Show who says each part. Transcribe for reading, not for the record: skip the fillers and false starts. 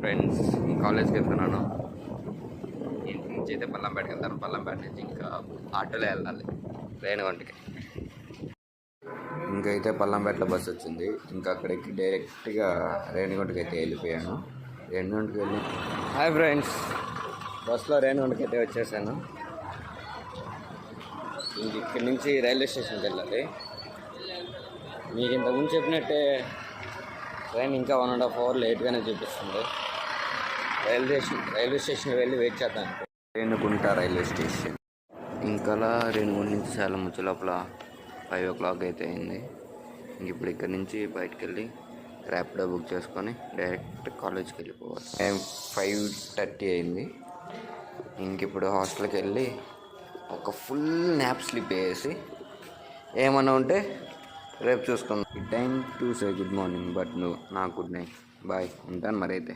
Speaker 1: Friends, కాలేజ్కి వెళ్తున్నాను. ఇంటి నుంచి అయితే పల్లంపేటకి వెళ్తాను. పల్లంపేట నుంచి ఇంకా ఆటోలో వెళ్ళాలి రేణిగుంటకి. ఇంకైతే పల్లంపేటలో బస్సు వచ్చింది. ఇంకా అక్కడికి డైరెక్ట్గా రేణిగుంటకి అయితే వెళ్ళిపోయాను. రేణిగుంటకి వెళ్ళి హాయ్ ఫ్రెండ్స్, బస్సులో రేణిగుంటకి అయితే వచ్చేసాను. ఇంక ఇక్కడి నుంచి రైల్వే స్టేషన్కి వెళ్ళాలి. మీకు ఇంతకుముందు చెప్పినట్టే ట్రైన్ ఇంకా 1.5 hour లేట్గానే చూపిస్తుంది. రైల్వే స్టేషన్కి వెళ్ళి వెయిట్ చేద్దాం. రేణిగుంట రైల్వే స్టేషన్ ఇంకా రేణిగుంట నుంచి సేలం వచ్చే లోపల 5 o'clock అయితే అయింది. ఇంక ఇప్పుడు ఇక్కడి నుంచి బయటకు వెళ్ళి ర్యాపిడో బుక్ చేసుకొని డైరెక్ట్ కాలేజ్కి వెళ్ళిపోవాలి. 5:30 అయింది. ఇంక ఇప్పుడు హాస్టల్కి వెళ్ళి ఒక ఫుల్ న్యాప్ స్లీప్ వేసి ఏమన్నా ఉంటే రేపు చూసుకుందాం. Time to say good morning, but నాకు గుడ్ నైట్. బాయ్, ఉంటాను మరి అయితే.